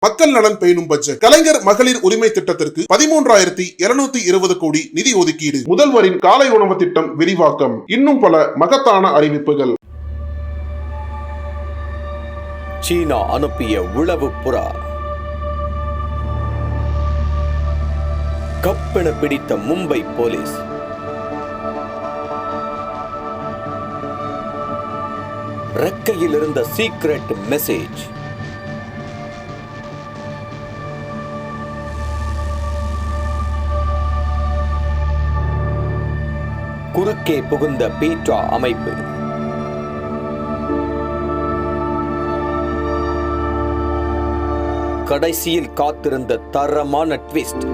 மக்கள் நலன் பேணும் பட்ஜெட். கலைஞர் மகளிர் உரிமை திட்டத்திற்கு 13,720 கோடி நிதி ஒதுக்கீடு. முதல்வரின் காலை உணவு திட்டம் விரிவாக்கம். இன்னும் பல மகத்தான அறிவிப்புகள். சீனா அனுப்பிய உளவு புறா. கப்பென பிடித்த மும்பை போலீஸ். ரெக்கையில் இருந்த சீக்ரெட் மெசேஜ். குறுக்கே புகுந்த பீட்டா அமைப்பு. கடைசியில் காத்திருந்த தரமான ட்விஸ்ட்.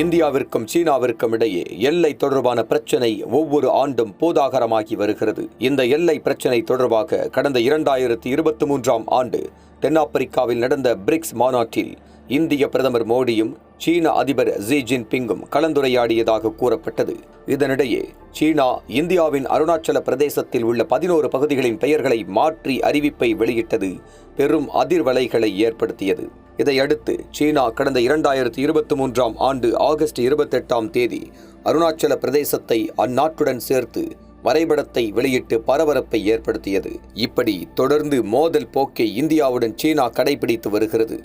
இந்தியாவிற்கும் சீனாவிற்கும் இடையே எல்லை தொடர்பான பிரச்சனை ஒவ்வொரு ஆண்டும் பூதாகரமாகி வருகிறது. இந்த எல்லை பிரச்சனை தொடர்பாக கடந்த 2023ஆம் ஆண்டு தென்னாப்பிரிக்காவில் நடந்த பிரிக்ஸ் மாநாட்டில் இந்திய பிரதமர் மோடியும் சீன அதிபர் ஜி ஜின்பிங்கும் கலந்துரையாடியதாக கூறப்பட்டது. இதனிடையே சீனா இந்தியாவின் அருணாச்சல பிரதேசத்தில் உள்ள 11 பகுதிகளின் பெயர்களை மாற்றி அறிவிப்பை வெளியிட்டது பெரும் அதிர்வலைகளை ஏற்படுத்தியது. இதையடுத்து சீனா கடந்த 2023ஆம் ஆண்டு ஆகஸ்ட் 28ஆம் தேதி அருணாச்சல பிரதேசத்தை அந்நாட்டுடன் சேர்த்து வரைபடத்தை வெளியிட்டு பரபரப்பை ஏற்படுத்தியது. இப்படி தொடர்ந்து மோதல் போக்கை இந்தியாவுடன் சீனா கடைபிடித்து வருகிறது.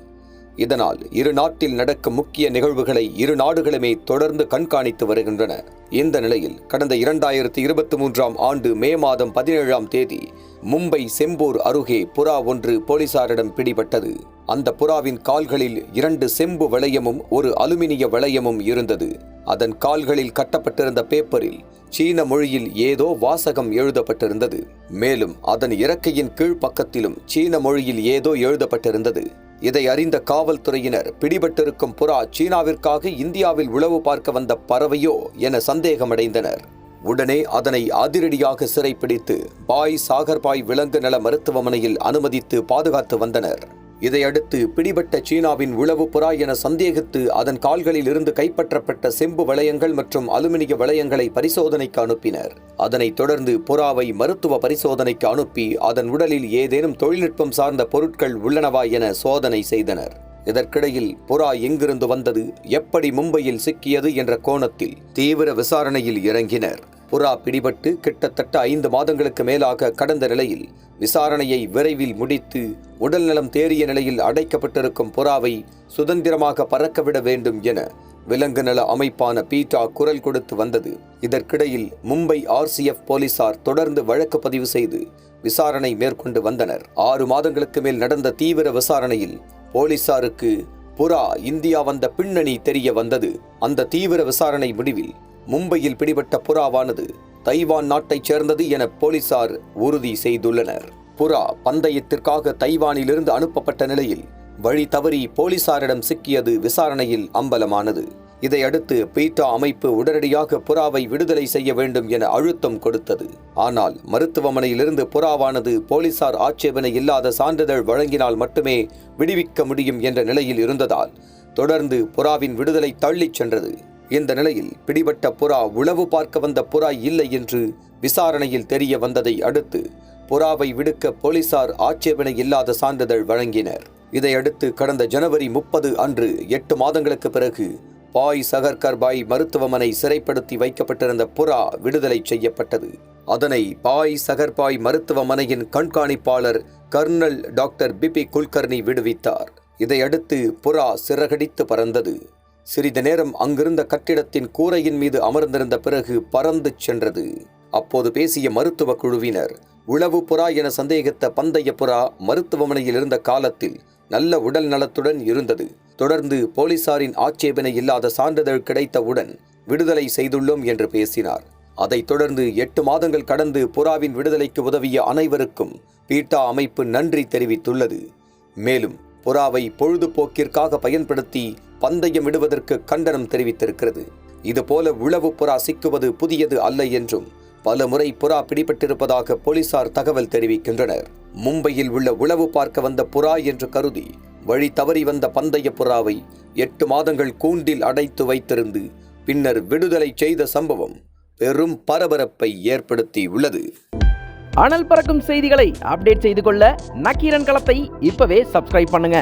இதனால் இரு நாட்டில் நடக்கும் முக்கிய நிகழ்வுகளை இரு நாடுகளுமே தொடர்ந்து கண்காணித்து வருகின்றன. இந்த நிலையில் கடந்த 2023ஆம் ஆண்டு மே மாதம் 17ஆம் தேதி மும்பை செம்பூர் அருகே புறா ஒன்று போலீசாரிடம் பிடிபட்டது. அந்த புறாவின் கால்களில் 2 செம்பு வளையமும் ஒரு அலுமினிய வளையமும் இருந்தது. அதன் கால்களில் கட்டப்பட்டிருந்த பேப்பரில் சீன மொழியில் ஏதோ வாசகம் எழுதப்பட்டிருந்தது. மேலும் அதன் இறக்கையின் கீழ் பக்கத்திலும் சீன மொழியில் ஏதோ எழுதப்பட்டிருந்தது. இதை அறிந்த காவல்துறையினர் பிடிபட்டிருக்கும் புறா சீனாவிற்காக இந்தியாவில் உளவு பார்க்க வந்த பறவையோ என சந்தேகமடைந்தனர். உடனே அதனை அதிரடியாக சிறைப்பிடித்து பாய் சாகர்பாய் விலங்கு நல மருத்துவமனையில் அனுமதித்து பாதுகாத்து வந்தனர். இதையடுத்து பிடிபட்ட சீனாவின் உளவு புறா என சந்தேகித்து அதன் கால்களில் இருந்து கைப்பற்றப்பட்ட செம்பு வளையங்கள் மற்றும் அலுமினிய வளையங்களை பரிசோதனைக்கு அனுப்பினர். அதனைத் தொடர்ந்து புறாவை மருத்துவ பரிசோதனைக்கு அனுப்பி அதன் உடலில் ஏதேனும் தொழில்நுட்பம் சார்ந்த பொருட்கள் உள்ளனவா என சோதனை செய்தனர். இதற்கிடையில் புறா எங்கிருந்து வந்தது, எப்படி மும்பையில் சிக்கியது என்ற கோணத்தில் தீவிர விசாரணையில் இறங்கினர். புறா பிடிபட்டு கிட்டத்தட்ட 5 மாதங்களுக்கு மேலாக கடந்த நிலையில் விசாரணையை விரைவில் முடித்து உடல்நலம் தேறிய நிலையில் அடைக்கப்பட்டிருக்கும் புறாவை சுதந்திரமாக பறக்கவிட வேண்டும் என விலங்கு நல அமைப்பான பீட்டா குரல் கொடுத்து வந்தது. இதற்கிடையில் மும்பை RCF போலீசார் தொடர்ந்து வழக்கு பதிவு செய்து விசாரணை மேற்கொண்டு வந்தனர். 6 மாதங்களுக்கு மேல் நடந்த தீவிர விசாரணையில் போலீசாருக்கு புறா இந்தியா வந்த பின்னணி தெரிய வந்தது. அந்த தீவிர விசாரணை முடிவில் மும்பையில் பிடிபட்ட புறாவானது தைவான் நாட்டைச் சேர்ந்தது என போலீசார் உறுதி செய்துள்ளனர். புறா பந்தயத்திற்காக தைவானிலிருந்து அனுப்பப்பட்ட நிலையில் வழி தவறி போலீசாரிடம் சிக்கியது விசாரணையில் அம்பலமானது. இதையடுத்து பீட்டா அமைப்பு உடனடியாக புறாவை விடுதலை செய்ய வேண்டும் என அழுத்தம் கொடுத்தது. ஆனால் மருத்துவமனையிலிருந்து புறாவானது போலீசார் ஆட்சேபனை இல்லாத சான்றிதழ் வழங்கினால் மட்டுமே விடுவிக்க முடியும் என்ற நிலையில் இருந்ததால் தொடர்ந்து புறாவின் விடுதலை தள்ளிச் சென்றது. இந்த நிலையில் பிடிபட்ட புறா உளவு பார்க்க வந்த புறா இல்லை என்று விசாரணையில் தெரிய வந்ததை அடுத்து புறாவை விடுக்க போலீசார் ஆட்சேபனை இல்லாத சான்றிதழ் வழங்கினர். இதையடுத்து கடந்த ஜனவரி 30 அன்று 8 மாதங்களுக்கு பிறகு பாய் சகர்கர்பாய் மருத்துவமனை சிறைப்படுத்தி வைக்கப்பட்டிருந்த புறா விடுதலை செய்யப்பட்டது. அதனை பாய் சகர்பாய் மருத்துவமனையின் கண்காணிப்பாளர் கர்னல் டாக்டர் பிபி குல்கர்னி விடுவித்தார். இதையடுத்து புறா சிறகடித்து பறந்தது. சிறிது நேரம் அங்கிருந்த கட்டிடத்தின் கூரையின் மீது அமர்ந்திருந்த பிறகு பறந்து சென்றது. அப்போது பேசிய மருத்துவ குழுவினர் உளவு புறா என சந்தேகித்த பந்தய புறா மருத்துவமனையில் இருந்த காலத்தில் நல்ல உடல் நலத்துடன் இருந்தது. தொடர்ந்து போலீசாரின் ஆட்சேபனை இல்லாத சான்றிதழ் கிடைத்தவுடன் விடுதலை செய்துள்ளோம் என்று பேசினார். அதைத் தொடர்ந்து 8 மாதங்கள் கடந்து புறாவின் விடுதலைக்கு உதவிய அனைவருக்கும் பீட்டா அமைப்பு நன்றி தெரிவித்துள்ளது. மேலும் புறாவை பொழுதுபோக்கிற்காக பயன்படுத்தி பந்தயம் விடுவதற்கு கண்டனம் தெரிவித்திருக்கிறது. இதுபோல உளவு புறா சிக்குவது புதியது அல்ல என்றும் பல முறை புறா பிடிபட்டிருப்பதாக போலீசார் தகவல் தெரிவிக்கின்றனர். மும்பையில் உள்ள உளவு பார்க்க வந்த புறா என்று கருதி வழி தவறி வந்த பந்தய புறாவை 8 மாதங்கள் கூண்டில் அடைத்து வைத்திருந்து பின்னர் விடுதலை செய்த சம்பவம் பெரும் பரபரப்பை ஏற்படுத்தி உள்ளது. அனல் பறக்கும் செய்திகளை அப்டேட் செய்து கொள்ள நக்கீரன் களத்தை இப்பவே சப்ஸ்கிரைப் பண்ணுங்க.